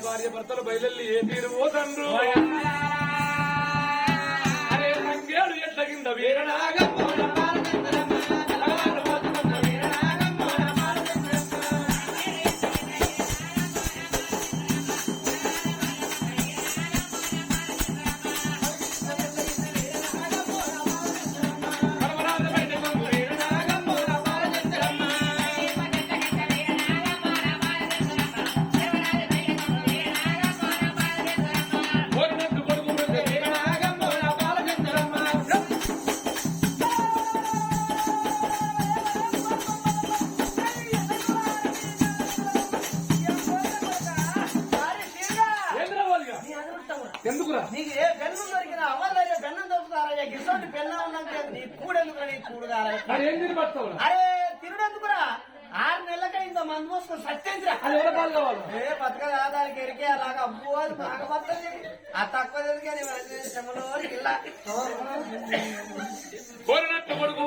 భార్య భర్తలు బయలుల్లి ఏ తీరు పోతండ్రు అరే సంగేడు ఎట్ల కింద వీరనాగం ఎందుకురా నీకు ఏ పెన్ను దొరికినా అవ్వలేదు పెన్ను దొరుకుతారా గిసోటి పెన్ను ఉన్నాక నీ కూడెందుకురా నీ కూడుగారా ఏం తిని పడతావు అరే తిరుడెందుకురా 6 నెలలకైందో మందు మోసుకొని సత్యంద్రా అది ఎవరి పాలు కావాలి ఏ బతకదా దానికి ఎరికే అలాగా అబ్బు అది బాగా బతకది ఆ తక్కువ తెలియని శ్రమలో ఇలా కోరినట్టు కొడుకు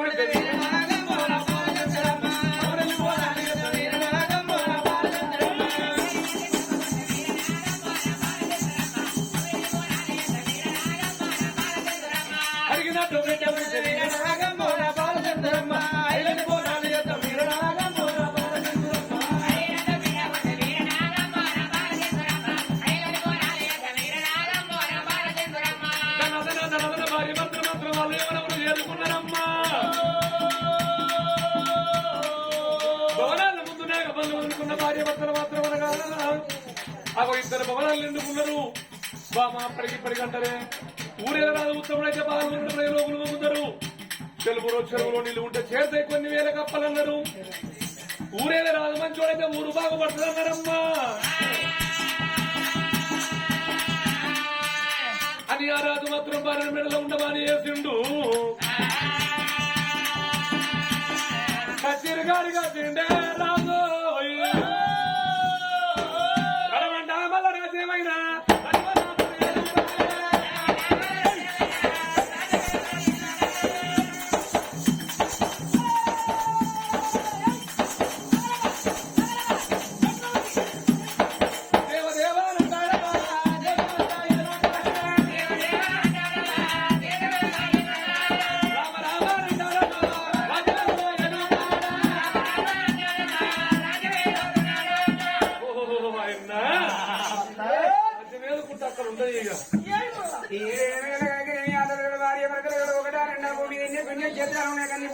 భార్య భర్తలు మాత్రం అనగా అగో ఇద్దరు భవనాలు నిండుకున్నారు బామా పరిగంటారే ఊరేల రాదు ఉత్తముడైతే బాగా లోకులు పొందుతారు చెలుపులో చెరువులో నీళ్ళు ఉంటే చేరితే కొన్ని వేల కప్పలన్నారు ఊరేల రాదు మంచోడైతే ఊరు బాగుపడుతుందన్నారమ్మా అని ఆ రాజు మాత్రం భార్య మెడలో ఉండమని వేసిండు కచ్చిరిగాడిగా తిండే రాజు మళ్ళా రాజేమైనా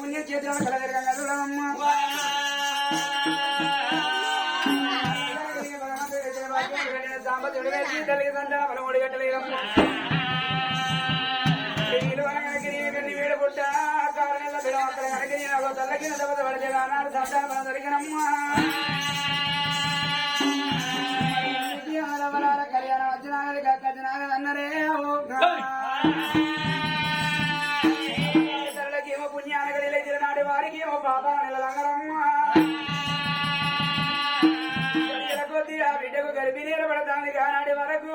పుణ్యక్షేత్రాలు కలగరగా చూడమ్మా తల్లిదండ్రుల బలముడి గట్టలేదమ్మా వేడు పుట్ట కారణంలో బిడవక్కల కనుక తల్లకి దెబ్బత పడితే అన్నారు సంతాన బలం దొరికినమ్మా కళ్యాణం వచ్చినాగది కచ్చినాగది అన్నరే ఇతరులకేమో పుణ్యానగడి లేచిన నాటి వారికి ఏమో పాప నిలదంగరమ్మా కొద్ది ఆ బిడ్డకు గర్భి నిలబడతాను కానాటి వరకు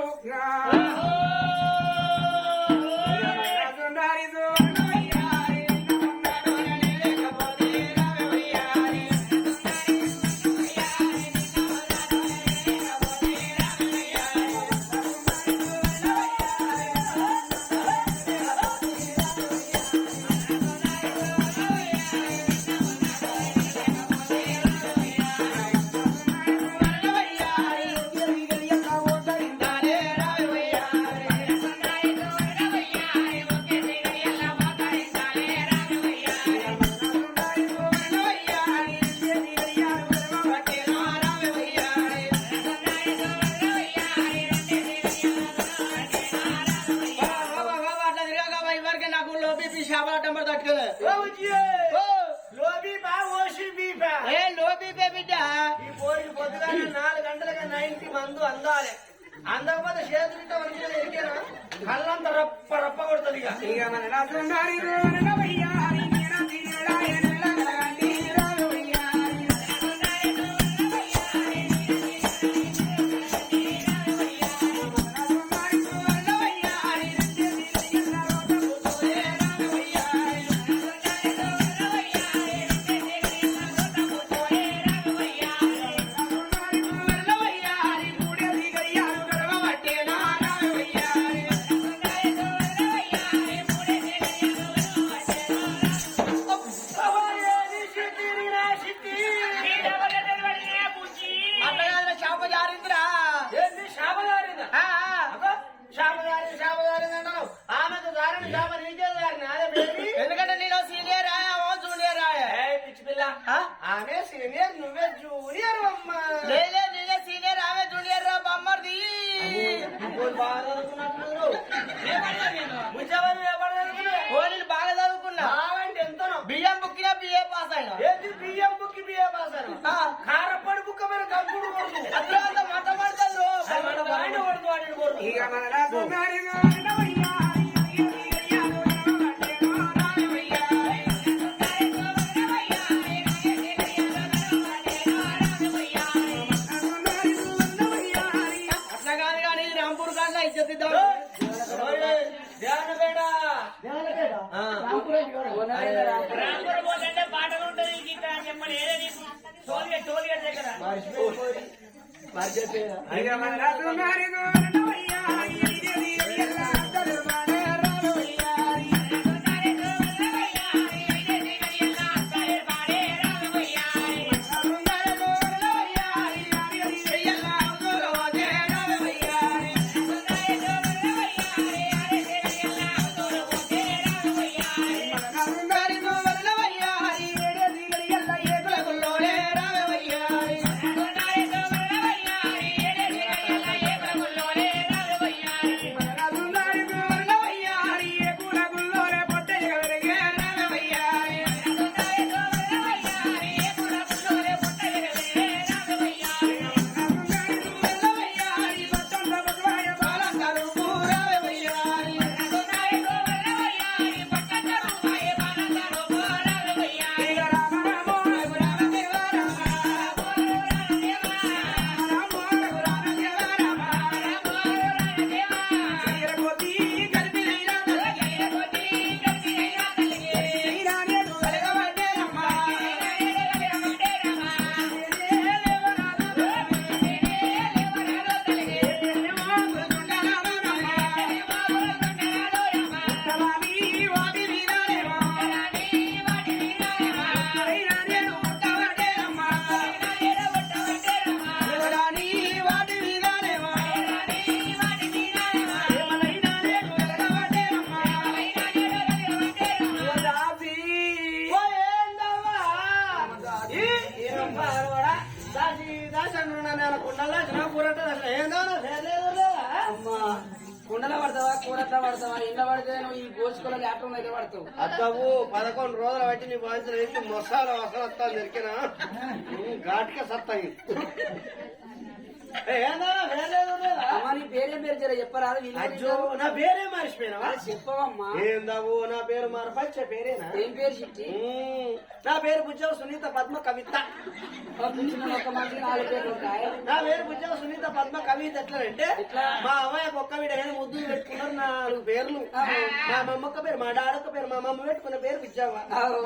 మందు అందాలి అందకపోతే చేతులతో కళ్ళంతా రప్ప రప్ప కొడుతుంది ఇక మన ఎందుకంటే నేను సీనియర్ ఆయా జూనియర్ ఆయా పిచ్చి పిల్ల ఆమె సీనియర్ నువ్వే జూనియర్ అమ్మా నేనే సీనియర్ ఆమె జూనియర్ రా బొమ్మది బాగా చదువుకున్నా ఎంత బియ్యం బుక్కినా బిఏ పాస్ అయినా బియ్యం బుక్కి బిఏ పాస్ అయినా కారపడి బుక్క మీద కంపుడు అట్లా అంత మత పడతారు ఇక మన కుండల పడతావా కూరట్లా పడతావా ఇంట్లో పడితే నువ్వు ఈ గోచుకోలకి ఆటం అయితే పడతావు అద్దవు 11 రోజులు బట్టి నీ బాధ్యత ఏంటి మొసాల వసలు వస్తా దొరికినా ఘాటుగా సత్తాయి నీ పేరేం పేరు జర చెప్పరాదు నా పేరే మర్చిపోయినావా చెప్పవమ్మా ఏందావు నా పేరు మరపచ్చే పేరేనా ఏం పేరు చిట్టి నా పేరు బుజ్జవ సునీత పద్మ కవిత నా పేరు బుజ్జవ సునీత పద్మ కవిత ఎట్లంటే మా అమ్మాయి ఒక్క వీడ ముద్దులు పెట్టుకున్నారు 4 పేర్లు మా మమ్మక్క పేరు మా డాడొక్క పేరు మా మమ్మ పెట్టుకున్న పేరు బుజ్జవ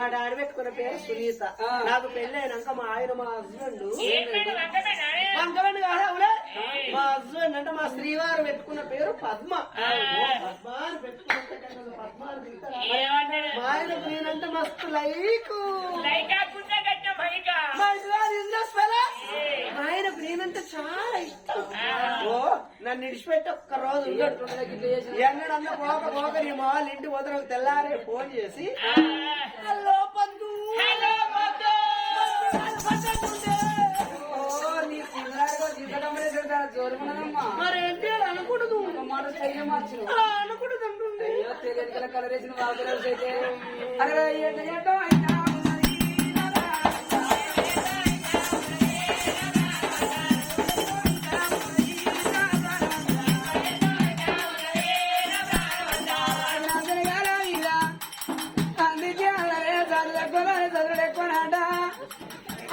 మా డాడీ పెట్టుకున్న పేరు సునీత నాకు పెళ్లి అయినాక మా ఆయన మా హస్బెండ్ మా హస్బెండ్ అంటే మా శ్రీవారు పెట్టుకున్న పేరు పద్మ పద్మ అని పెట్టుకున్న పద్మ మా ఆయనకు నేనంటే మస్తు లైక్ మా ఆయనకు నేనంటే చాలా ఇష్టం ఓ నన్ను ఇడిచిపెట్టి ఒక్క రోజు ఎన్నడన్నా పోక నీ మా వాళ్ళు ఇంటికి పోతే నాకు తెల్లారే ఫోన్ చేసి హలో పద్దు మరేంటి అలా అనకూడదు మాట శైలి మార్చిన అనకూడదు అంటుంది తెలియదు కలరేసిన బాబురాజు అయితే అరే ఏంటో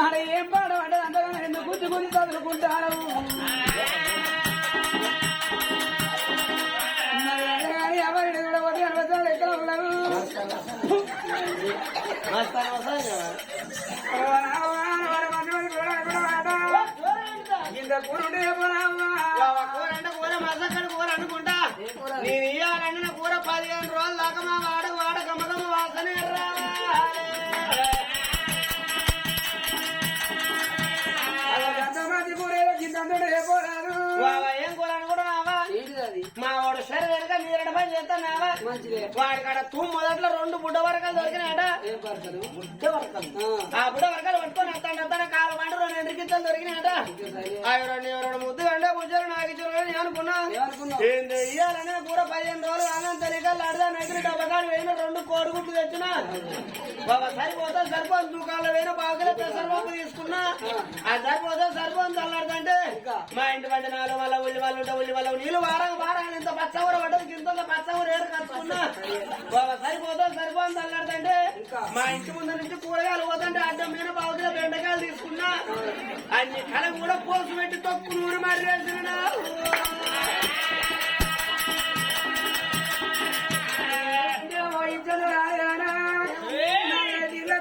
ఆడ ఏం పాడమంటే అంతగా ఎందుకు గుర్తుకుని చదువుకుంటాడు ఎవరి కూడా పోతే అనుభవాలు ఎక్కడ ఉన్నారు ఇంత కూర ఉంటే కూర మసక్కడ కూర అనుకుంటా నేను ఇయ్యాలంటే కూర 15 రోజుల దాకా మా వాడ గమ్మగమ్మ వాసనే ఏం కూర అనుకుంటున్నావా మా వాడు సరే వెనక మీరు పని చేస్తానావా వాడి కాడ మొదట్లో 2 బుడ్డ వరకాలు దొరికినాయట బుడ్డ వరకాలు ఆ బుడ్డ వరకాలు పట్టుకొని వస్తాను కాలు పంట 2 ఎండ్రికింతలు దొరికినాయట అవి 2 ముద్దు అంటే బుజ్జలు నాకు ఇచ్చారు నేను అనుకున్నా ఏంది ఇయ్యాలనే కూర 15 రోజులు అన్నం తెలియకలు అడదా నగిరి డబ్బకాలు వేయిన 2 కోడిగుడ్లు తెచ్చినా బాబా సరిపోతా సరిపోతుంది దుకాణంలో వేయిన బాగులే పెసరపప్పు తీసుకున్నా అది సరిపోతా సరిపోతుంది అల్లాడుతుంటే మా ఇంటి పంట నాలుగు వల్ల ఉల్లి వాళ్ళు ఉంటే ఉల్లి వాళ్ళ నీళ్ళు వారాలు ఇంత పచ్చవర పడ్డది ఇంత పచ్చవర ఏడు కట్టుకున్నా బాబా సరిపోతా సరిపోతుంది అల్లాడుతుంటే మా ఇంటి ముందు నుంచి కూరగాయలు పోతుంటే అడ్డం మీద బాగులే బెండకాయలు తీసుకున్నా అన్ని కళ కూడా పోసు పెట్టి తొక్కు నూరు మరి వేసిన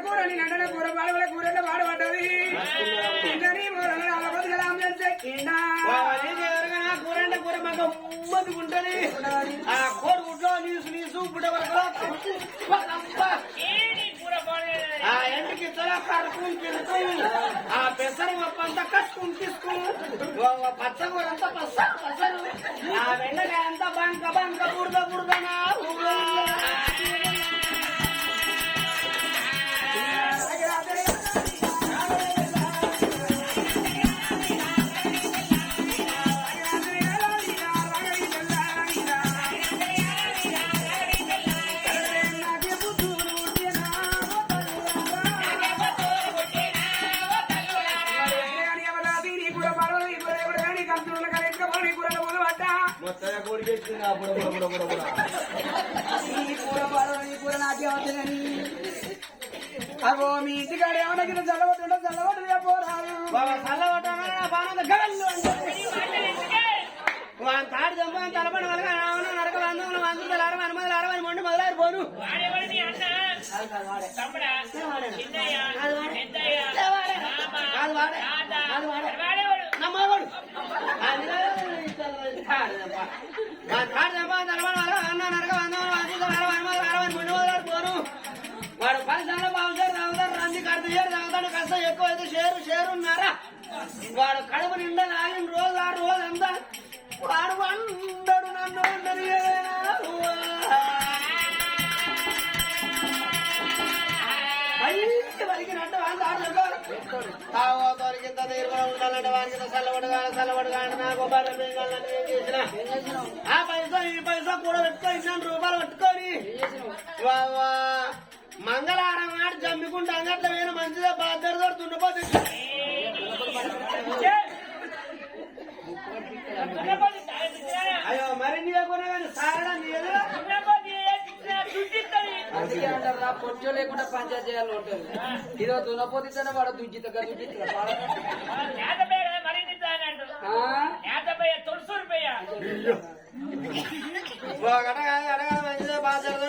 కూరని నటన కూర బాడవల కూరలో బాడబడ్డది కూరంటే కూర మాకు ఉమ్మది ఉంటది ఆ కోడి గుడ్లో నీసు పుట్ట వరకు ఆ ఎండికి కరుకుని ఆ పెసరు అంతా కట్టుకుని తీసుకుని పచ్చకూర అంతా పసరు ఆ వెండకాయ అంతా బంక బురదనా అగో మీ ఇంటికాడ ఏమన్నా చల్లబట్టు పోరాదు తాడు దెబ్బ తలపడి వల్ల నరక బంధువులు మందులు అరవై మొండి మొదలైన పోను నమ్మవాడు వాడు 10 సార్లు బాగుంటారు తాగుతారు రంది కడుపు చేరు తాగుతాడు కష్టం ఎక్కువ అయితే షేరున్నారా వాడు కడుపు నిండా తాగిన రోజు ఆ రోజు అంతా వాడు వండడు నన్ను వలికినట్టు దొరికింత నీరు ఉండాలంటే వారికి చల్లబడుగా నాకు ఏం చేసిన ఆ పైసా ఈ పైసా కూడా పెట్టుకొని 2 రూపాయలు పట్టుకొని మంగళవారం నాడు జమ్మికుంటే అంగట్లో వేరే మంచిదే బాధ్యత దున్నపోతుంది అయ్యో మరి నీకున్నా కానీ సారడా నీరు పొచ్చు లేకుండా పంచాయతీ చేయాలి ఉంటుంది ఇదో దున్నపోతే వాడు దుంచిత మంచిదే బాధ్యత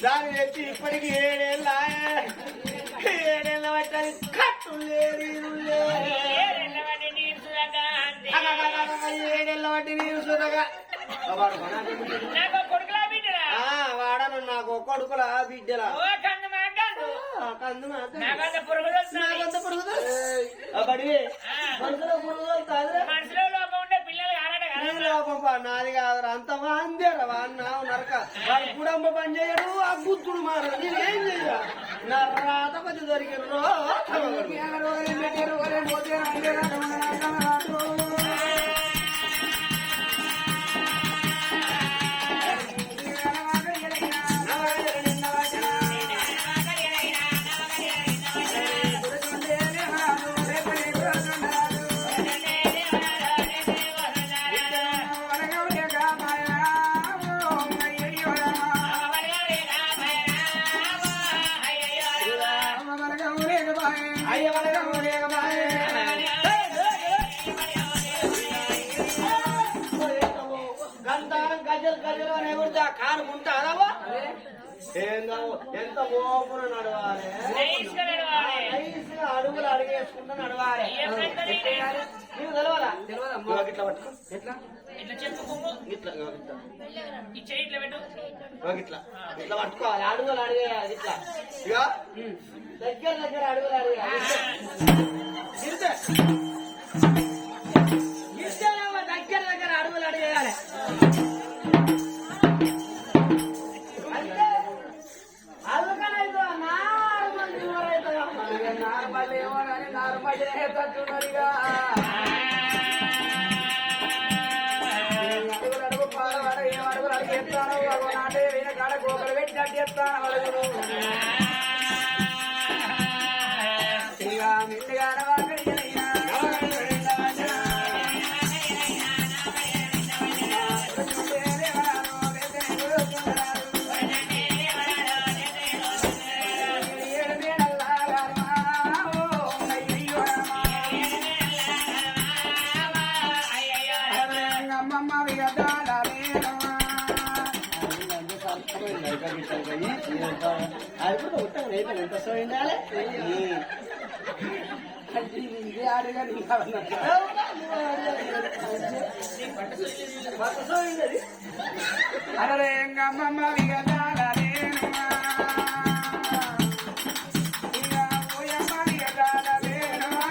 దాన్ని తెచ్చి ఇప్పటికి 7 ఏళ్ళ పట్టాలి కట్టు లేదు 7 ఏళ్ళ బట్టి నీరు సురగా వాడను నాకు కొడుకులా బిడ్డలా నాది కాదురా అంత మందిరా వాడు నరక వాడు కుడంబ పని చేయడు ఆ బుద్ధుడు మారడు నేనేం చెయ్య నా రాతపతి దొరికిన కానుకుంటారా ఎంత ఓపున నడవాలి అడుగులు అడిగేసుకుంటూ నడవాలి నీకు తెలవాలా ఇట్లా పట్టుకో ఎట్లా ఇట్లా ఇట్లా పట్టుకోవాలి అడుగులు అడిగేయాలి ఇట్లా ఇక దగ్గర అడుగులు అడిగేయాలి తట్టున్నదిగా అడుగు పాలవాడ ఏం అడుగులు అడిగి ఎత్తాను నాటే విన కాడ గోకలు పెట్టినట్టు ఎత్తాను అడుగులు ఇక మిల్లిగా అది కూడా ఉంటాం రేపు ఎంత సో ఉండాలి ఇదే ఆడుగా నీకు కావాలన్నట్టు అరే ఎంగమ్మ విగదాలేనుమా ఇక ఓయమ్మ విగదాలేనుమా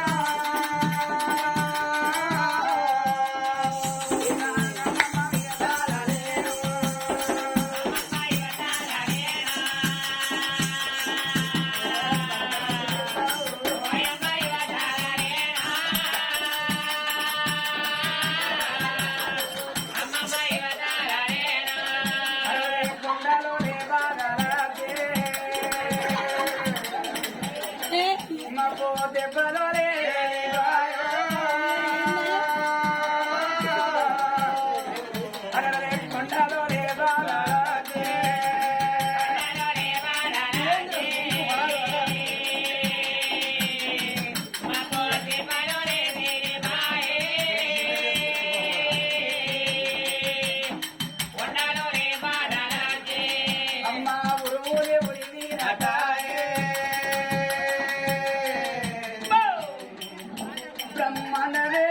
బ్రహ్మణవే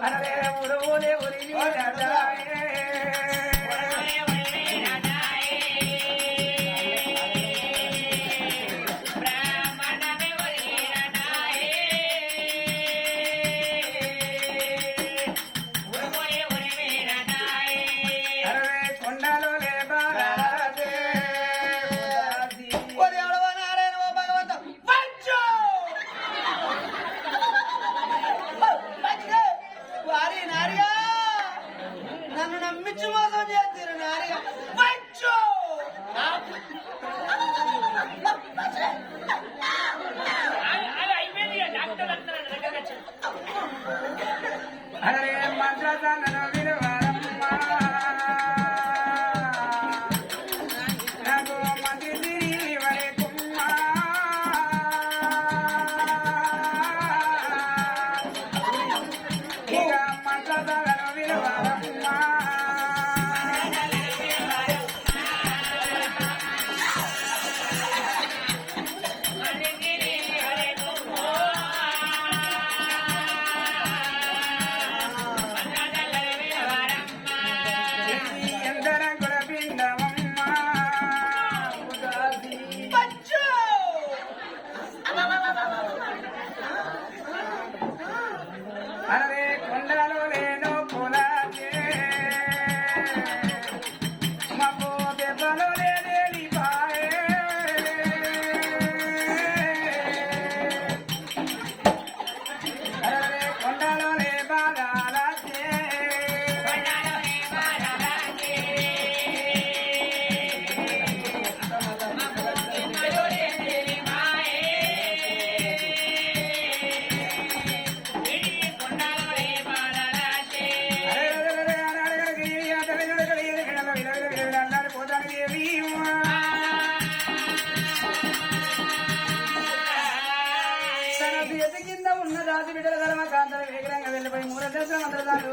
అరే ఉరువులే కొండలో లేబా వారి నారిగా నన్ను నమ్మించి మోసం చేస్తారు నారిగా వచ్చు అరే మంత్రదానను విలువరమ్మా నాకు మంది తిరిగి వరకుమ్మా ఇక మంత్రదానను విలువరమ్మా ఎందరంగుల పిండమమ్మా వచ్చు అరే కొండలో లేను పొలాకే మాకు దెబ్బలు లేని పాయే అరే కొండలో లే బాగాలే కింద ఉన్న రాజు బిడ్డల ధర్మ కాంతలు వేగరంగా వెళ్ళిపోయి మూల దశ మంత్రాలు